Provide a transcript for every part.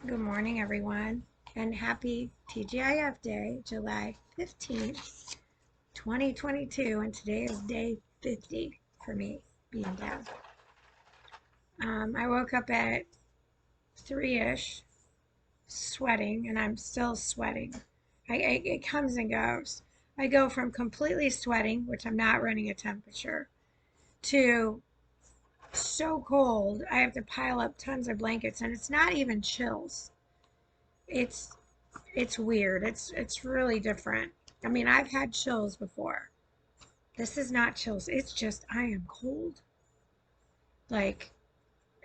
Good morning, everyone, and happy TGIF Day, July 15th, 2022. And today is day 50 for me being down. I woke up at 3-ish, sweating, and I'm still sweating. It comes and goes. I go from completely sweating, which I'm not running a temperature, to so cold I have to pile up tons of blankets, and it's not even chills. It's it's weird. It's really different. I mean, I've had chills before. This is not chills. It's just I am cold. Like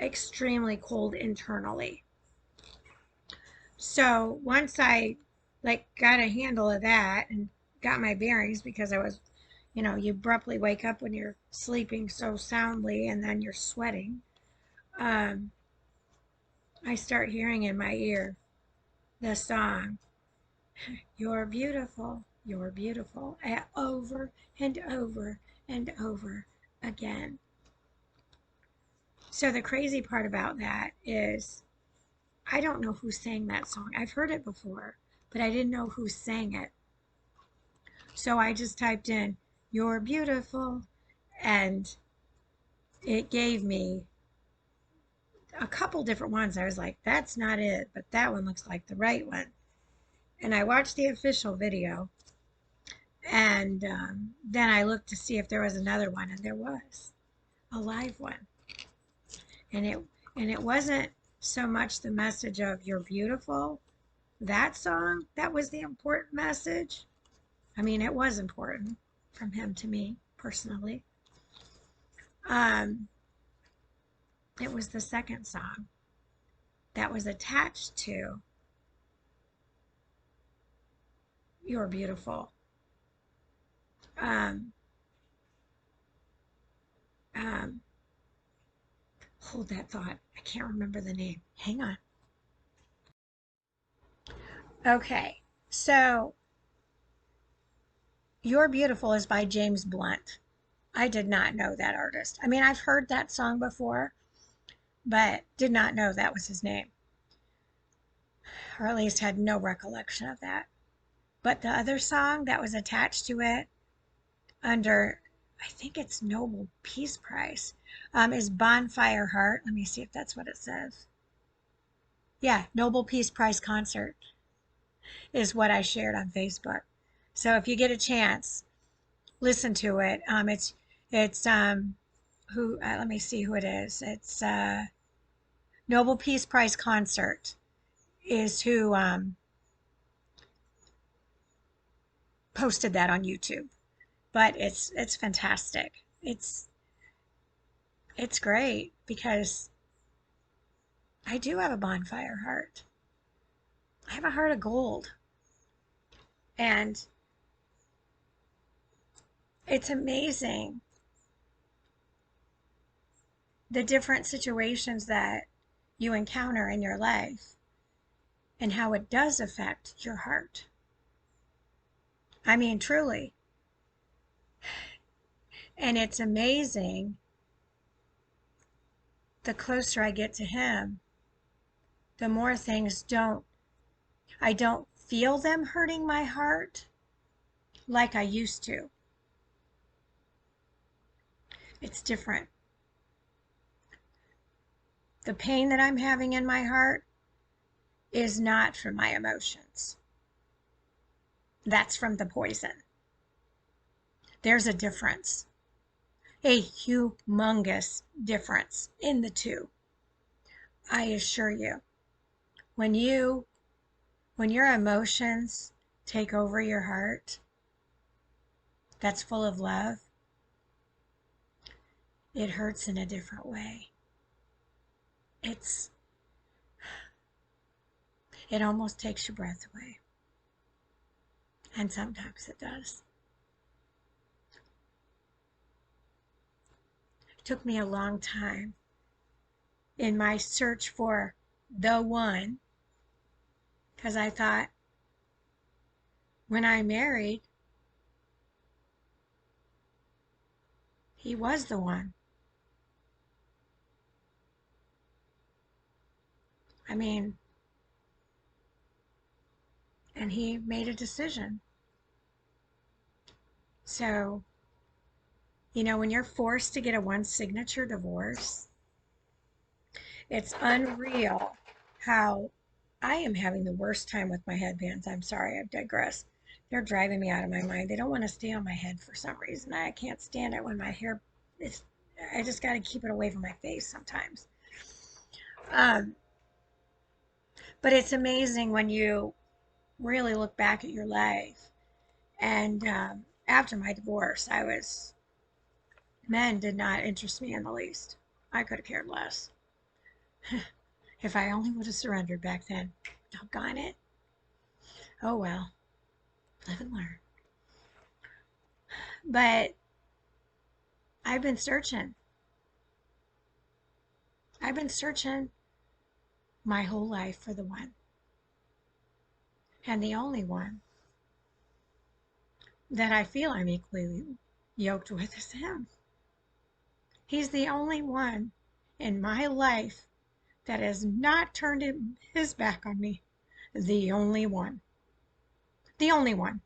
extremely cold internally. So, once I got a handle of that and got my bearings because I was, you abruptly wake up when you're sleeping so soundly and then you're sweating. Um, I start hearing in my ear the song you're beautiful, over and over and over again. So the crazy part about that is I don't know who sang that song. I've heard it before, but I didn't know who sang it. So I just typed in, you're beautiful, and it gave me a couple different ones. I was like, that's not it, but that one looks like the right one. And I watched the official video. And then I looked to see if there was another one, and there was a live one. And it wasn't so much the message of "You're beautiful." That song, that was the important message. I mean, it was important from him to me personally. Um, it was the second song that was attached to "You're beautiful." Um, um, hold that thought. I can't remember the name. Hang on. Okay, so "You're Beautiful" is by James Blunt. I did not know that artist. I mean, I've heard that song before, but did not know that was his name, or at least had no recollection of that. But the other song that was attached to it under, I think it's Nobel Peace Prize, is Bonfire Heart. Let me see if that's what it says. Yeah, Nobel Peace Prize concert is what I shared on Facebook. So if you get a chance, listen to it. It's who let me see who it is. It's Nobel Peace Prize concert is who posted that on YouTube. But it's fantastic. It's great because I do have a bonfire heart. I have a heart of gold. And it's amazing the different situations that you encounter in your life and how it does affect your heart. I mean, truly. And it's amazing the closer I get to him, the more I don't feel them hurting my heart like I used to. It's different. The pain that I'm having in my heart is not from my emotions. That's from the poison. There's a difference, a humongous difference in the two. I assure you, when you when your emotions take over your heart that's full of love, it hurts in a different way. It's it almost takes your breath away. And sometimes it does. It took me a long time in my search for the one, because I thought when I married, he was the one. I mean, and he made a decision. So, when you're forced to get a one signature divorce, it's unreal how I am having the worst time with my headbands. I'm sorry, I've digressed. They're driving me out of my mind. They don't want to stay on my head for some reason. I can't stand it when my hair is, I just got to keep it away from my face sometimes. Um, but it's amazing when you really look back at your life. And after my divorce, men did not interest me in the least. I could have cared less. If I only would have surrendered back then. Doggone it. Oh well, live and learn. But I've been searching. I've been searching my whole life for the one. And the only one that I feel I'm equally yoked with is him. He's the only one in my life that has not turned his back on me. The only one. The only one.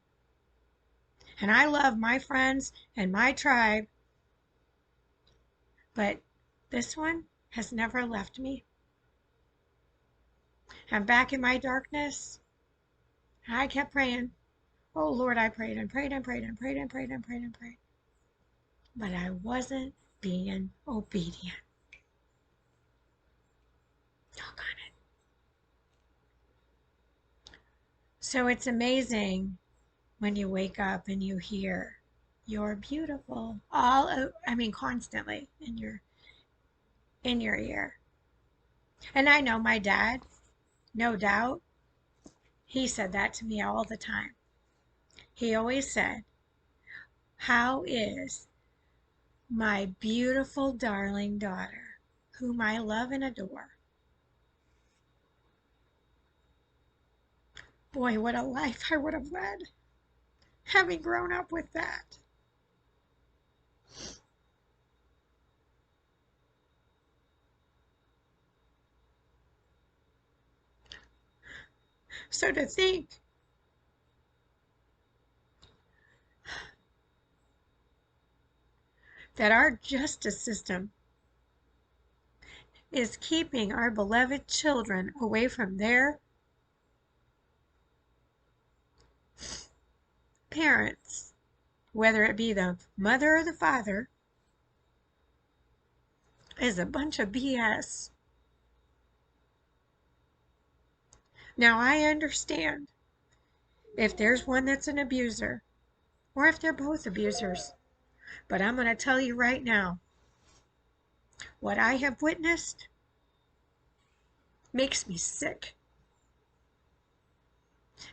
And I love my friends and my tribe, but this one has never left me. And back in my darkness, I kept praying. Oh Lord, I prayed and prayed and prayed and prayed and prayed and prayed and prayed. But I wasn't being obedient. Doggone it. So it's amazing when you wake up and you hear, "You're beautiful," constantly in your ear. And I know my dad, no doubt, he said that to me all the time. He always said, "How is my beautiful, darling daughter, whom I love and adore?" Boy, what a life I would have led, having grown up with that. So to think that our justice system is keeping our beloved children away from their parents, whether it be the mother or the father, is a bunch of BS. Now, I understand if there's one that's an abuser, or if they're both abusers, but I'm going to tell you right now, what I have witnessed makes me sick.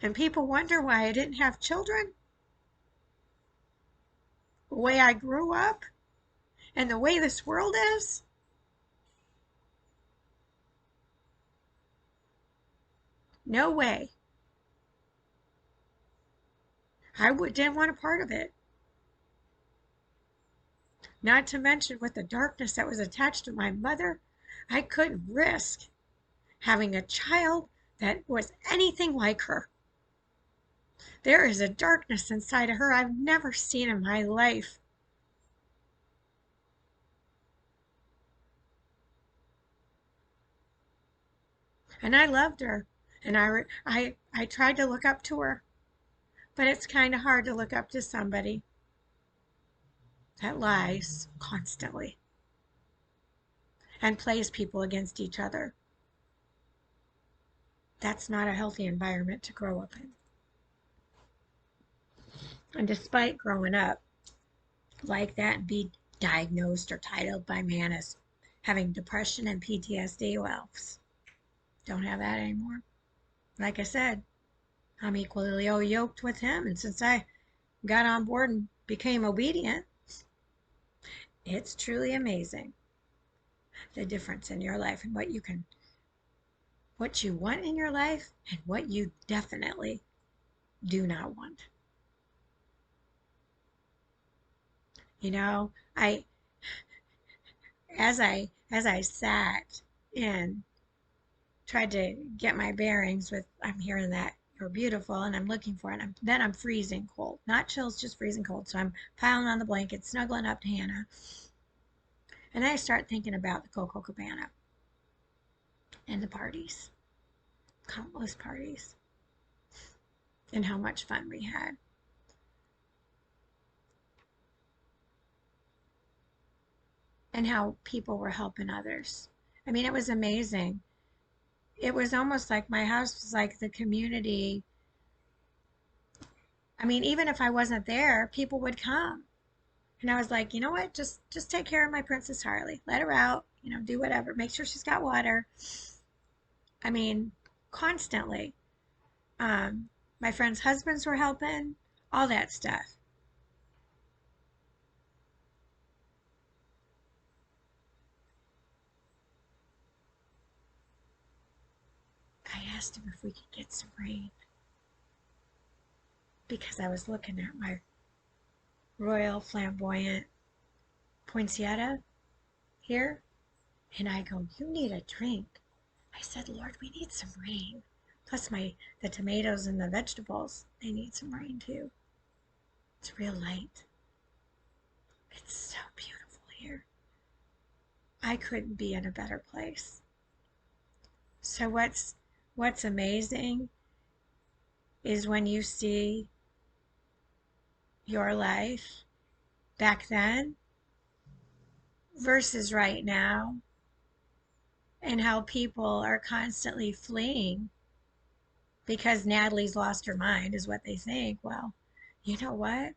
And people wonder why I didn't have children. The way I grew up and the way this world is. No way. Didn't want a part of it. Not to mention with the darkness that was attached to my mother, I couldn't risk having a child that was anything like her. There is a darkness inside of her I've never seen in my life. And I loved her, and I tried to look up to her, but it's kind of hard to look up to somebody that lies constantly and plays people against each other. That's not a healthy environment to grow up in. And despite growing up like that and be diagnosed or titled by man as having depression and PTSD, well, don't have that anymore. Like I said, I'm equally yoked with him, and since I got on board and became obedient, it's truly amazing the difference in your life and what you want in your life and what you definitely do not want. I as I sat and tried to get my bearings with, I'm hearing that or beautiful, and I'm looking for it. Then I'm freezing cold. Not chills, just freezing cold. So I'm piling on the blanket, snuggling up to Hannah. And I start thinking about the Coco Cabana and the parties, countless parties, and how much fun we had. And how people were helping others. I mean, it was amazing. It was almost like my house was like the community. I mean, even if I wasn't there, people would come. And I was like, you know what? Just take care of my Princess Harley. Let her out, do whatever. Make sure she's got water. I mean, constantly. My friends' husbands were helping, all that stuff. I asked him if we could get some rain because I was looking at my Royal Flamboyant Poinsettia here, and I go, you need a drink. I said, Lord, we need some rain. Plus the tomatoes and the vegetables, they need some rain too. It's real light. It's so beautiful here. I couldn't be in a better place. So what's amazing is when you see your life back then versus right now, and how people are constantly fleeing because Natalie's lost her mind is what they think. Well, you know what?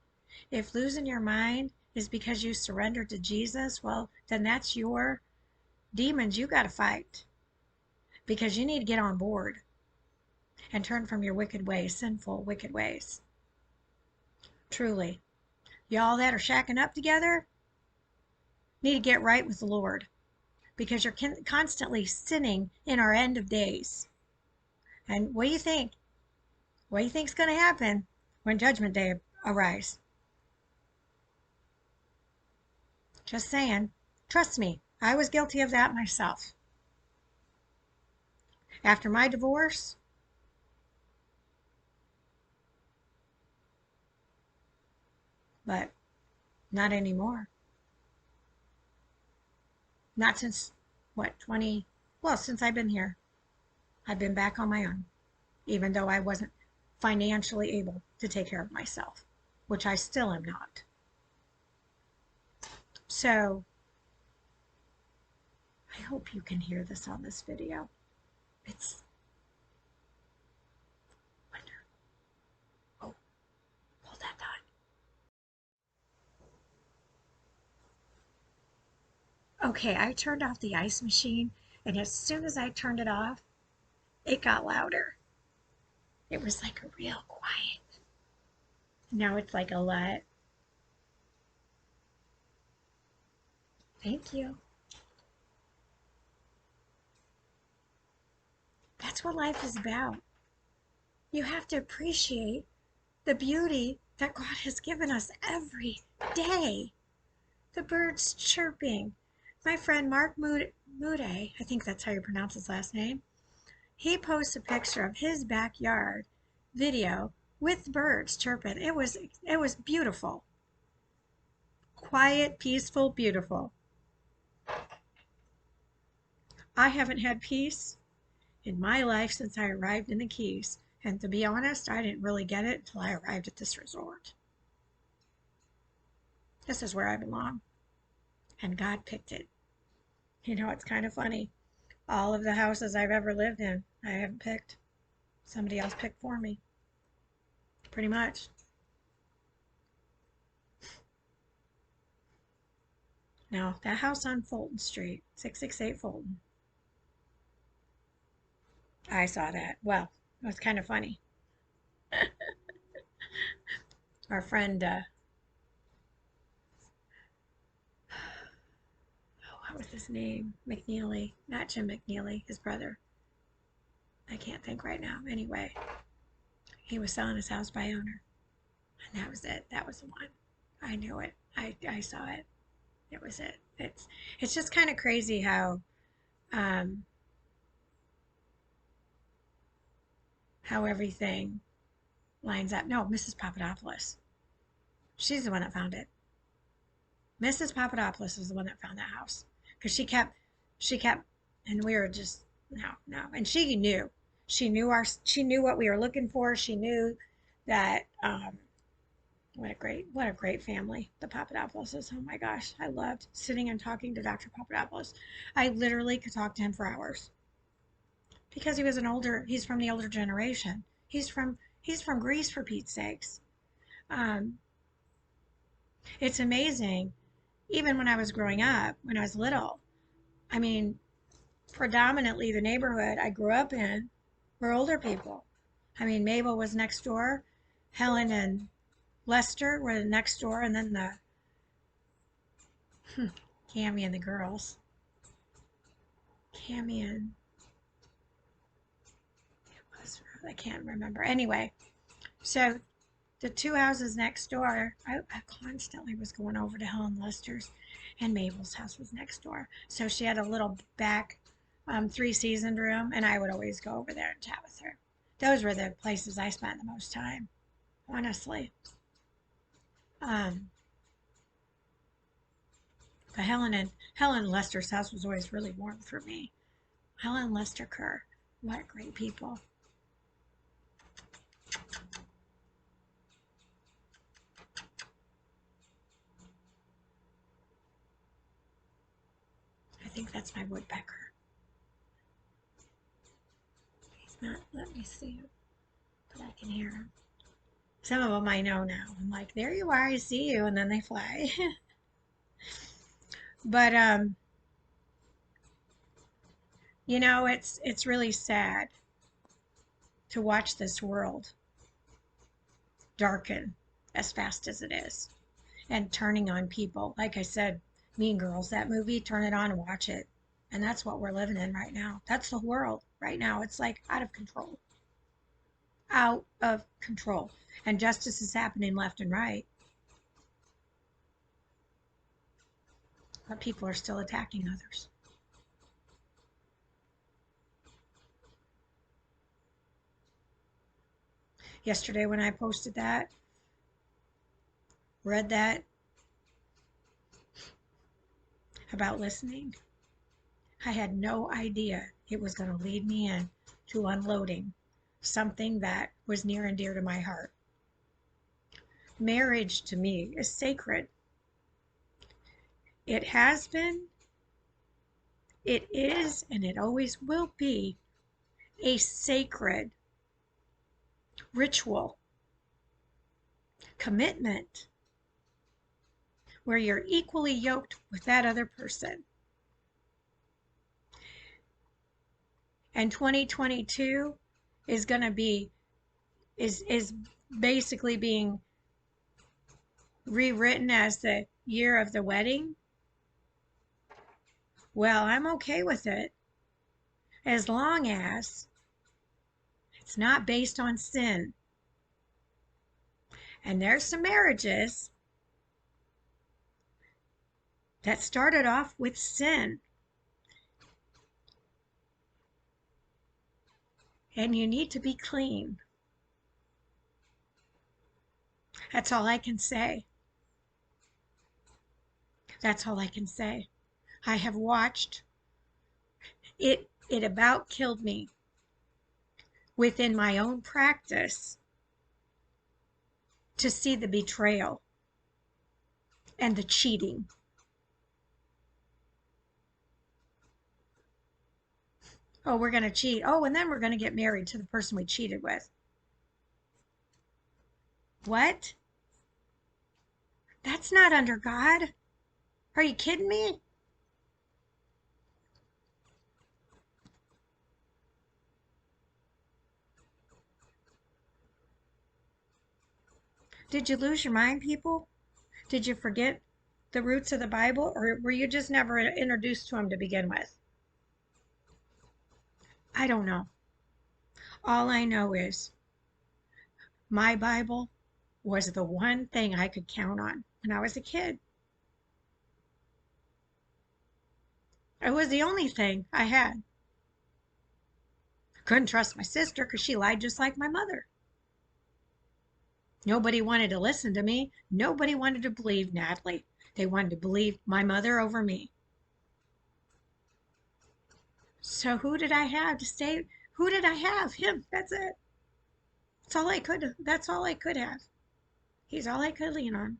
If losing your mind is because you surrendered to Jesus, well, then that's your demons you got to fight because you need to get on board and turn from your wicked ways, sinful, wicked ways. Truly. Y'all that are shacking up together need to get right with the Lord because you're constantly sinning in our end of days. And what do you think? What do you think's going to happen when Judgment Day arrives? Just saying. Trust me, I was guilty of that myself. After my divorce, but not anymore. Not since, what, well, since I've been here. I've been back on my own, even though I wasn't financially able to take care of myself, which I still am not. So, I hope you can hear this on this video. It's wonderful. Oh, hold that thought. Okay, I turned off the ice machine, and as soon as I turned it off, it got louder. It was like a real quiet. Now it's like a lot. Thank you. That's what life is about. You have to appreciate the beauty that God has given us every day. The birds chirping. My friend Mark Moody, I think that's how you pronounce his last name, he posts a picture of his backyard video with birds chirping. It was beautiful. Quiet, peaceful, beautiful. I haven't had peace in my life since I arrived in the Keys. And to be honest, I didn't really get it until I arrived at this resort. This is where I belong. And God picked it. It's kind of funny. All of the houses I've ever lived in, I haven't picked. Somebody else picked for me. Pretty much. Now, that house on Fulton Street, 668 Fulton, I saw that. Well, it was kind of funny. Our friend, what was his name? McNeely. Not Jim McNeely, his brother. I can't think right now. Anyway, he was selling his house by owner. And that was it. That was the one. I knew it. I saw it. It was it. It's just kind of crazy how how everything lines up. No, Mrs. Papadopoulos. She's the one that found it. Mrs. Papadopoulos is the one that found that house because she kept, and we were just no, and she knew what we were looking for. She knew that what a great family the Papadopoulos is. Oh my gosh, I loved sitting and talking to Dr. Papadopoulos. I literally could talk to him for hours because he's from the older generation. He's from Greece, for Pete's sakes. Um, it's amazing. Even when I was growing up, when I was little, I mean, predominantly the neighborhood I grew up in were older people. I mean, Mabel was next door, Helen and Lester were next door, and then the Cammy and the girls. Cammy and I can't remember. Anyway, so the two houses next door, I constantly was going over to Helen Lester's, and Mabel's house was next door. So she had a little back three-seasoned room, and I would always go over there and chat with her. Those were the places I spent the most time, honestly. Um, but Helen Lester's house was always really warm for me. Helen Lester Kerr, what great people. I think that's my woodpecker. He's not, let me see, but I can hear him. Some of them I know now. I'm like, there you are, I see you, and then they fly. But it's really sad to watch this world darken as fast as it is and turning on people. Like I said, Mean Girls, that movie, turn it on and watch it. And that's what we're living in right now. That's the world right now. It's like out of control. Out of control. And justice is happening left and right. But people are still attacking others. Yesterday when I posted that, read that about listening, I had no idea it was going to lead me in to unloading something that was near and dear to my heart. Marriage to me is sacred. It has been, it is, and it always will be a sacred ritual, commitment, where you're equally yoked with that other person. And 2022 is going to be, is basically being rewritten as the year of the wedding. Well, I'm okay with it as long as it's not based on sin. And there's some marriages that started off with sin. And you need to be clean. That's all I can say. That's all I can say. I have watched it. It about killed me within my own practice to see the betrayal and the cheating. Oh, we're going to cheat. Oh, and then we're going to get married to the person we cheated with. What? That's not under God. Are you kidding me? Did you lose your mind, people? Did you forget the roots of the Bible, or were you just never introduced to them to begin with? I don't know. All I know is my Bible was the one thing I could count on when I was a kid. It was the only thing I had. Couldn't trust my sister because she lied just like my mother. Nobody wanted to listen to me. Nobody wanted to believe Natalie. They wanted to believe my mother over me. So who did I have to stay? Who did I have? Him. That's it. That's all I could have. He's all I could lean on.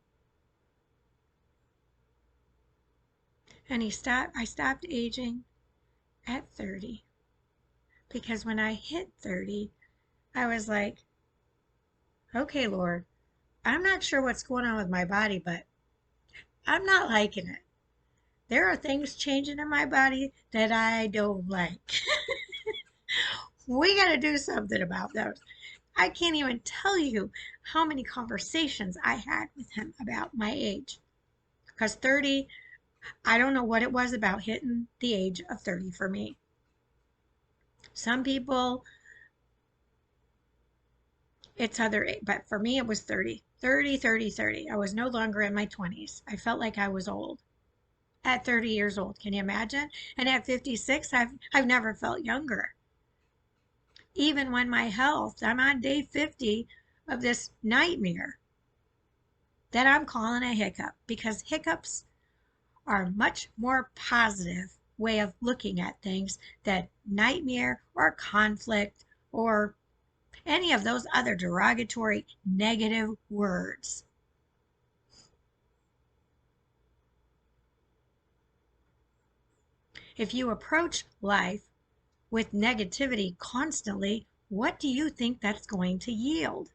And I stopped aging at 30. Because when I hit 30, I was like, okay, Lord, I'm not sure what's going on with my body, but I'm not liking it. There are things changing in my body that I don't like. We got to do something about those. I can't even tell you how many conversations I had with him about my age. Because 30, I don't know what it was about hitting the age of 30 for me. Some people, it's other, but for me, it was 30. 30, 30, 30. I was no longer in my 20s. I felt like I was old at 30 years old. Can you imagine? And at 56, I've never felt younger. Even when my health, I'm on day 50 of this nightmare that I'm calling a hiccup, because hiccups are a much more positive way of looking at things than nightmare or conflict or any of those other derogatory negative words. If you approach life with negativity constantly, what do you think that's going to yield?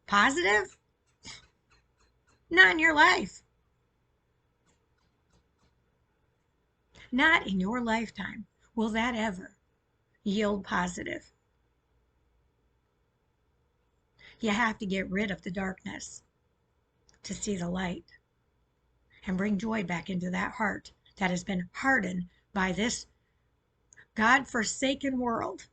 Positive? Not in your life. Not in your lifetime will that ever yield positive. You have to get rid of the darkness to see the light and bring joy back into that heart that has been hardened by this God-forsaken world.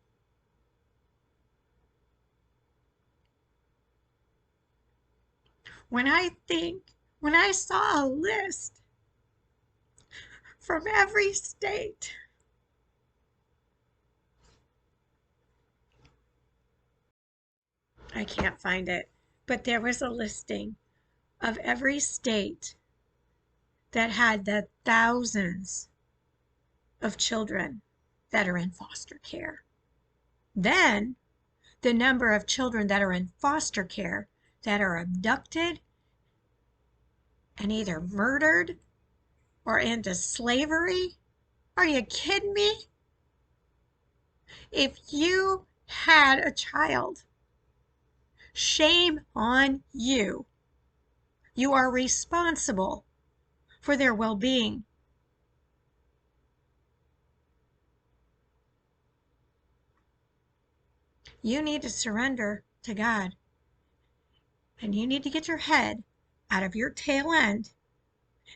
When I saw a list from every state, I can't find it, but there was a listing of every state that had the thousands of children that are in foster care. Then the number of children that are in foster care that are abducted and either murdered or into slavery. Are you kidding me? If you had a child, shame on you. You are responsible for their well-being. You need to surrender to God. And you need to get your head out of your tail end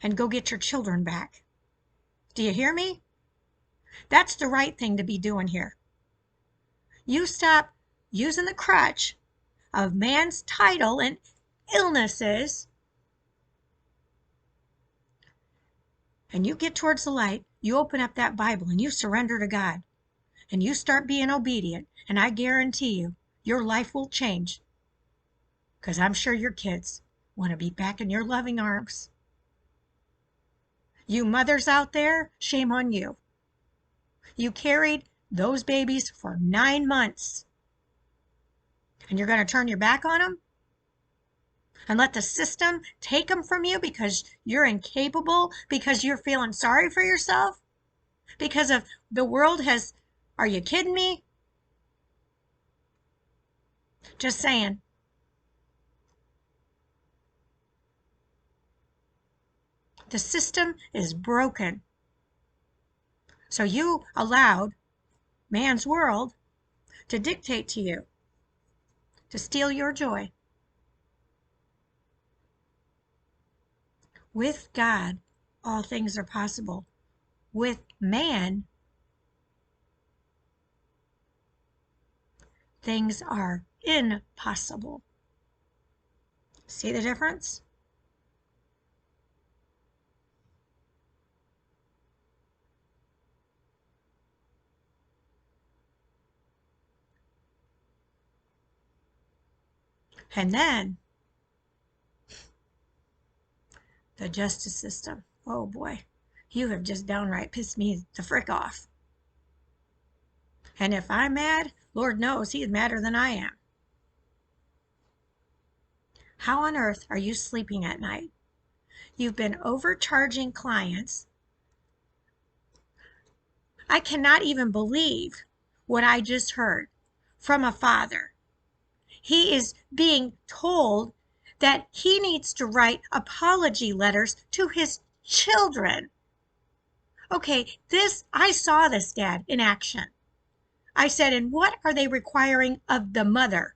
and go get your children back. Do you hear me? That's the right thing to be doing here. You stop using the crutch of man's title and illnesses, and you get towards the light. You open up that Bible and you surrender to God, and you start being obedient, and I guarantee you, your life will change, because I'm sure your kids want to be back in your loving arms. You mothers out there, shame on you. You carried those babies for 9 months, and you're going to turn your back on them and let the system take them from you because you're incapable, because you're feeling sorry for yourself, because of the world has. Are you kidding me? Just saying. The system is broken. So you allowed man's world to dictate to you, to steal your joy. With God, all things are possible. With man, things are impossible. See the difference? And then the justice system. Oh boy, you have just downright pissed me the frick off. And if I'm mad, Lord knows he's madder than I am. How on earth are you sleeping at night? You've been overcharging clients. I cannot even believe what I just heard from a father. He is being told that he needs to write apology letters to his children. Okay, I saw this, Dad, in action. I said, and what are they requiring of the mother?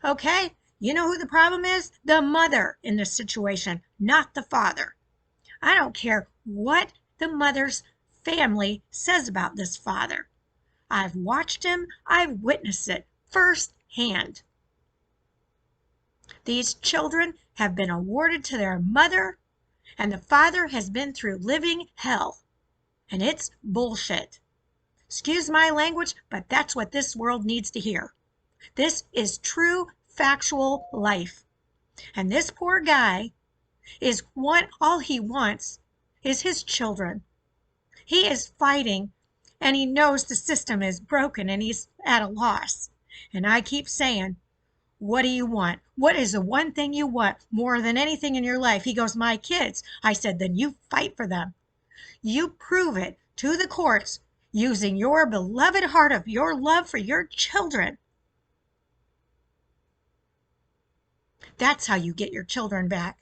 Okay, you know who the problem is? The mother in this situation, not the father. I don't care what the mother's family says about this father. I've watched him, I've witnessed it firsthand. These children have been awarded to their mother, and the father has been through living hell. And it's bullshit. Excuse my language, but that's what this world needs to hear. This is true, factual life. And this poor guy all he wants is his children. He is fighting, and he knows the system is broken and he's at a loss. And I keep saying, what do you want? What is the one thing you want more than anything in your life? He goes, my kids. I said, then you fight for them. You prove it to the courts using your beloved heart of your love for your children. That's how you get your children back.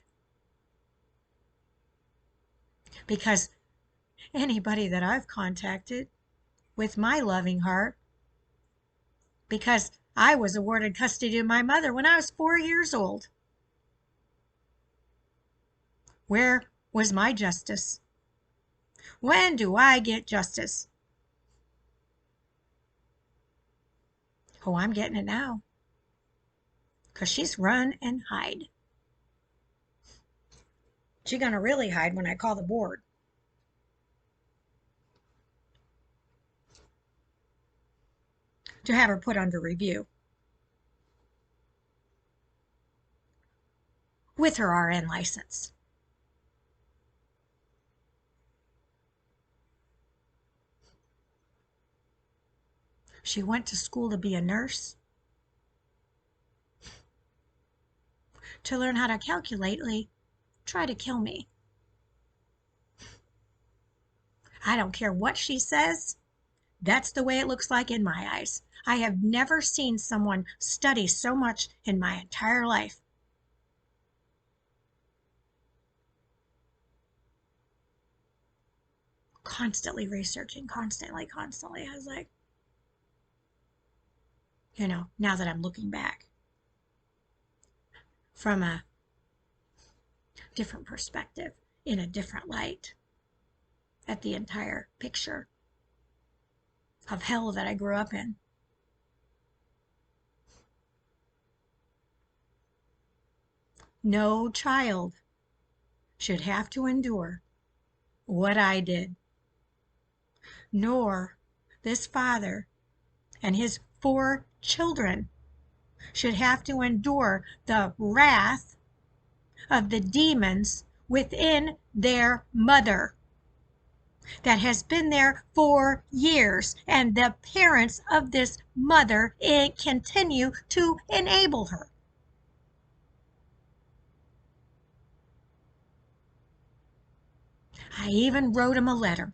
Because anybody that I've contacted with my loving heart, because I was awarded custody of my mother when I was 4 years old. Where was my justice? When do I get justice? Oh, I'm getting it now. Because she's run and hide. She's going to really hide when I call the board. To have her put under review. With her RN license. She went to school to be a nurse. To learn how to calculately try to kill me. I don't care what she says. That's the way it looks like in my eyes. I have never seen someone study so much in my entire life. Constantly researching, constantly. I was like, now that I'm looking back from a different perspective, in a different light, at the entire picture of hell that I grew up in. No child should have to endure what I did, nor this father and his 4 children should have to endure the wrath of the demons within their mother that has been there for years, and the parents of this mother continue to enable her. I even wrote him a letter.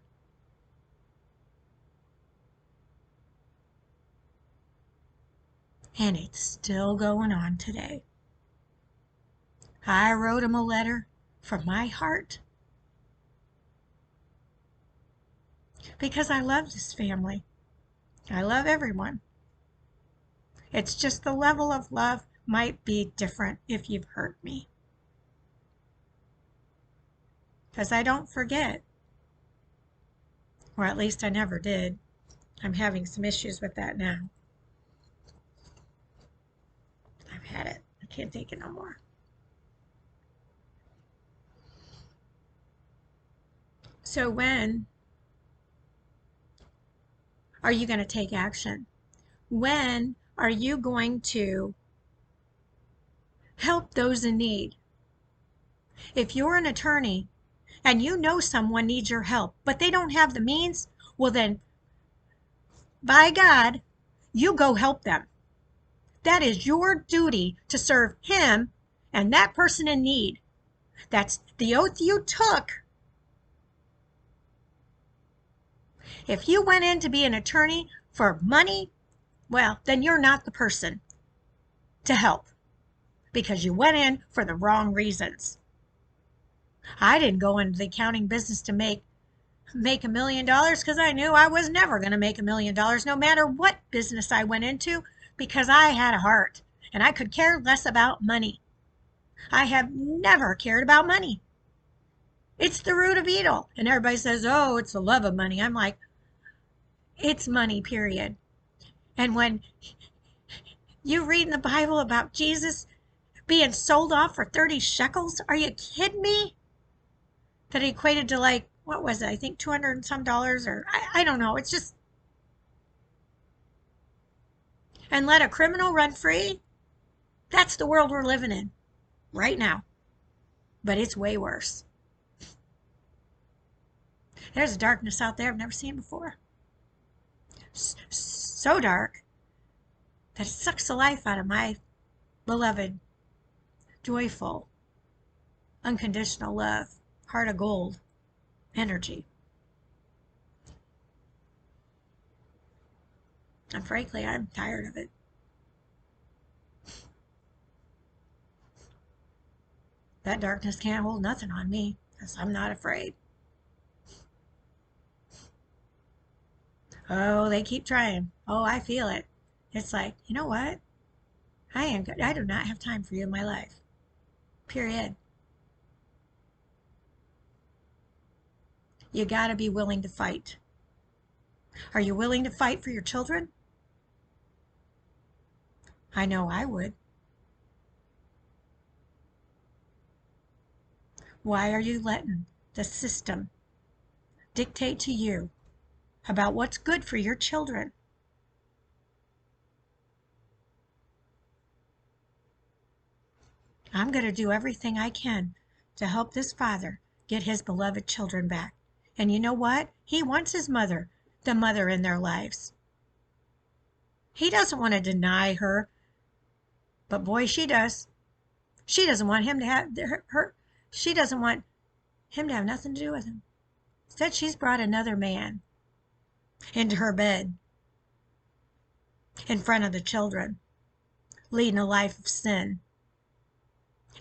And it's still going on today. I wrote him a letter from my heart because I love this family. I love everyone. It's just the level of love might be different if you've hurt me. Because I don't forget. Or at least I never did. I'm having some issues with that now. I've had it. I can't take it no more. So when are you going to take action? When are you going to Help those in need. If you're an attorney and you know someone needs your help, but they don't have the means, well then, by God, you go help them. That is your duty to serve him and that person in need. That's the oath you took. If you went in to be an attorney for money, well, then you're not the person to help because you went in for the wrong reasons. I didn't go into the accounting business to make $1 million because I knew I was never going to make $1 million no matter what business I went into because I had a heart and I could care less about money. I have never cared about money. It's the root of evil. And everybody says, oh, it's the love of money. I'm like, it's money, period. And when you read in the Bible about Jesus being sold off for 30 shekels, are you kidding me? That equated to like, what was it? I think 200 and some dollars, or I don't know. It's just, and let a criminal run free. That's the world we're living in right now. But it's way worse. There's a darkness out there I've never seen before. So dark that it sucks the life out of my beloved, joyful, unconditional love, heart of gold, energy. And frankly, I'm tired of it. That darkness can't hold nothing on me because I'm not afraid. Oh, they keep trying. Oh, I feel it. It's like, you know what? I am good. I do not have time for you in my life. Period. You got to be willing to fight. Are you willing to fight for your children? I know I would. Why are you letting the system dictate to you about what's good for your children? I'm going to do everything I can to help this father get his beloved children back. And you know what? He wants his mother, the mother in their lives. He doesn't want to deny her, but boy, she does. She doesn't want him to have her. She doesn't want him to have nothing to do with him. Instead, she's brought another man into her bed in front of the children, leading a life of sin.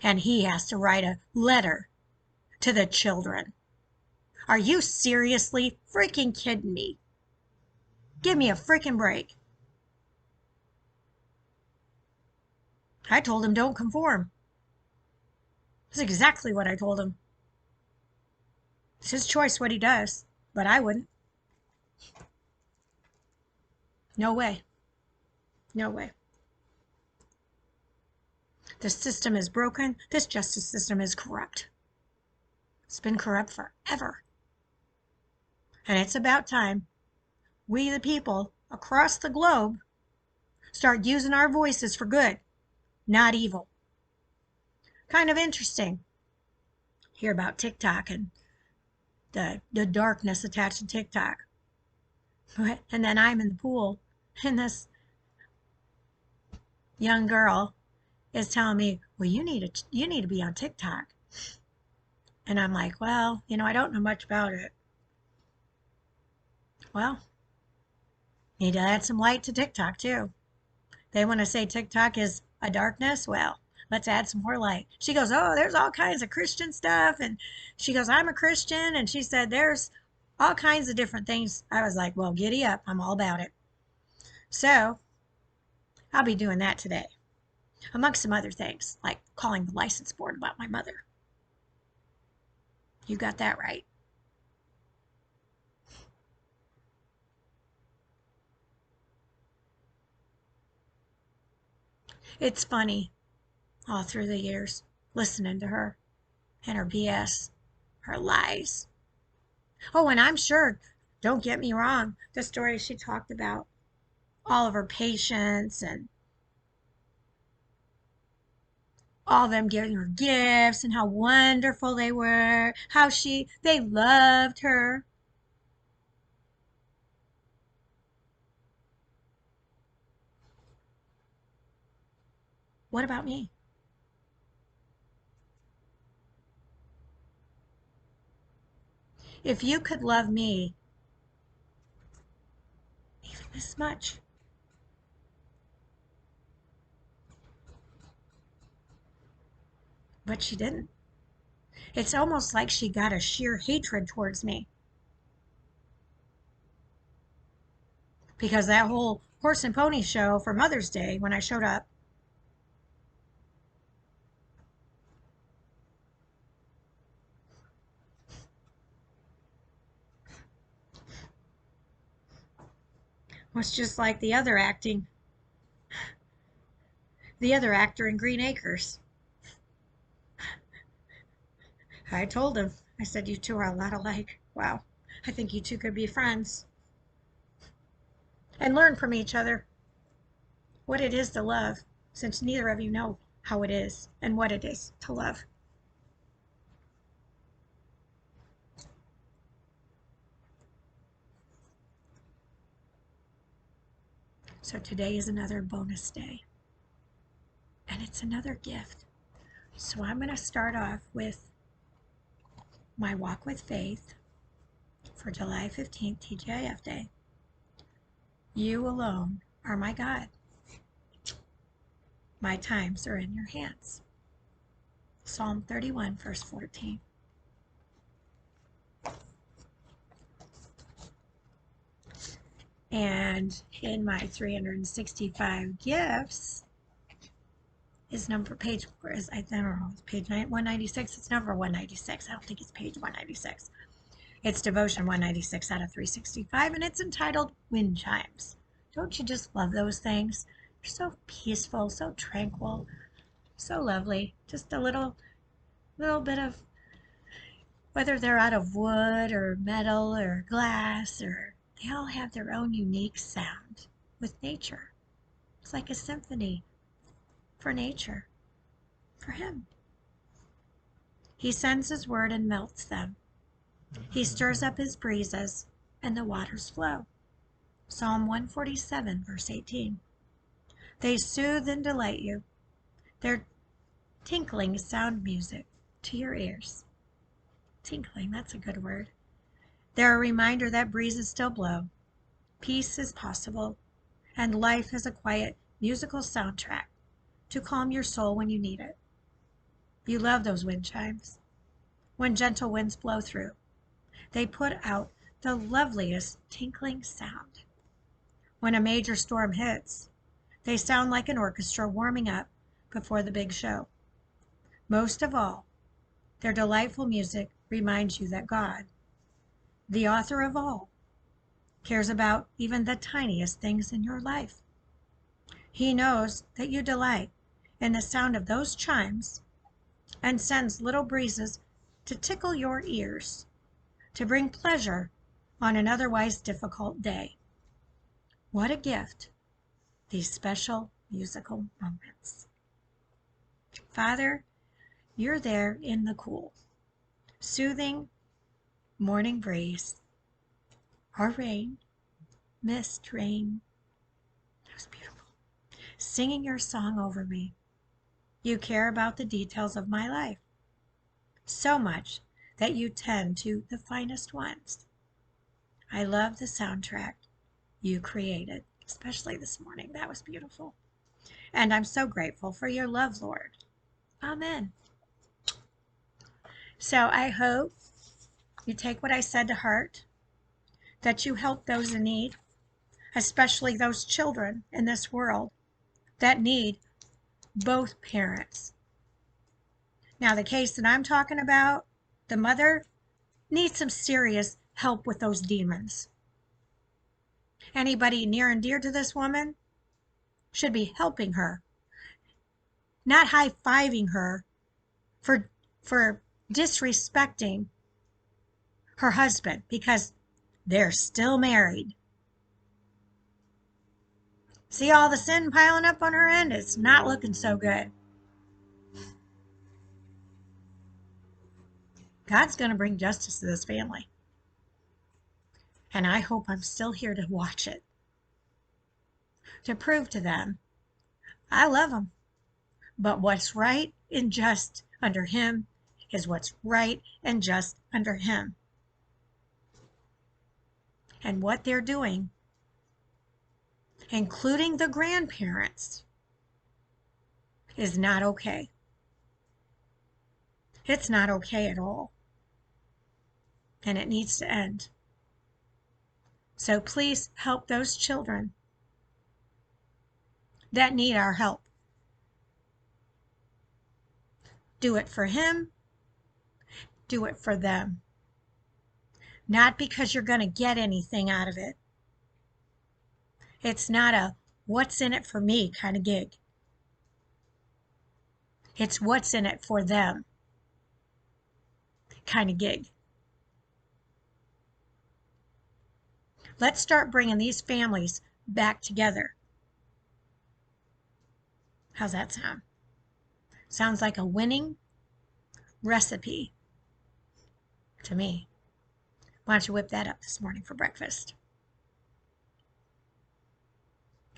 And he has to write a letter to the children. Are you seriously freaking kidding me? Give me a freaking break. I told him don't conform. That's exactly what I told him. It's his choice what he does, but I wouldn't. No way. No way. The system is broken. This justice system is corrupt. It's been corrupt forever. And it's about time we, the people across the globe, start using our voices for good, not evil. Kind of interesting. Hear about TikTok and the darkness attached to TikTok. And then I'm in the pool, and this young girl is telling me, well, you need to be on TikTok. And I'm like, well, I don't know much about it. Well, need to add some light to TikTok too. They want to say TikTok is a darkness. Well, let's add some more light. She goes, oh, there's all kinds of Christian stuff. And she goes, I'm a Christian. And she said, there's all kinds of different things. I was like, well, giddy up. I'm all about it. So I'll be doing that today, amongst some other things, like calling the license board about my mother. You got that right. It's funny all through the years listening to her and her BS, her lies. Oh, and I'm sure, don't get me wrong, the story she talked about, all of her patients and all them giving her gifts and how wonderful they were, how they loved her. What about me? If you could love me even this much, but she didn't. It's almost like she got a sheer hatred towards me because that whole horse and pony show for Mother's Day when I showed up, was just like the other actor in Green Acres. I told him, I said, you two are a lot alike. Wow, I think you two could be friends and learn from each other what it is to love, since neither of you know how it is and what it is to love. So today is another bonus day, and it's another gift. So I'm going to start off with my walk with faith for July 15th, TGIF Day. You alone are my God. My times are in your hands. Psalm 31, verse 14. And in my 365 gifts is page, I don't know, it's page 196. It's number 196. I don't think it's page 196. It's devotion 196 out of 365, and it's entitled Wind Chimes. Don't you just love those things? They're so peaceful, so tranquil, so lovely. Just a little bit of, whether they're out of wood or metal or glass, or they all have their own unique sound with nature. It's like a symphony for nature, for him. He sends his word and melts them. He stirs up his breezes, and the waters flow. Psalm 147, verse 18. They soothe and delight you. Their tinkling sound music to your ears. Tinkling, that's a good word. They're a reminder that breezes still blow. Peace is possible, and life is a quiet musical soundtrack to calm your soul when you need it. You love those wind chimes. When gentle winds blow through, they put out the loveliest tinkling sound. When a major storm hits, they sound like an orchestra warming up before the big show. Most of all, their delightful music reminds you that God, the author of all, cares about even the tiniest things in your life. He knows that you delight in the sound of those chimes and sends little breezes to tickle your ears, to bring pleasure on an otherwise difficult day. What a gift, these special musical moments. Father, you're there in the cool, soothing morning breeze, or rain, mist, rain. That was beautiful. Singing your song over me. You care about the details of my life, so much that you tend to the finest ones. I love the soundtrack you created, especially this morning. That was beautiful. And I'm so grateful for your love, Lord. Amen. So I hope you take what I said to heart, that you help those in need, especially those children in this world that need both parents. Now, the case that I'm talking about, the mother needs some serious help with those demons. Anybody near and dear to this woman should be helping her, not high-fiving her for disrespecting her husband, because they're still married. See all the sin piling up on her end? It's not looking so good. God's going to bring justice to this family. And I hope I'm still here to watch it, to prove to them I love them. But what's right and just under Him is what's right and just under Him. And what they're doing, including the grandparents, is not okay. It's not okay at all. And it needs to end. So please help those children that need our help. Do it for him. Do it for them. Not because you're going to get anything out of it. It's not a what's in it for me kind of gig. It's what's in it for them kind of gig. Let's start bringing these families back together. How's that sound? Sounds like a winning recipe to me. Why don't you whip that up this morning for breakfast?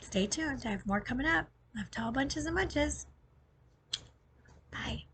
Stay tuned. I have more coming up. Love to all bunches and munches. Bye.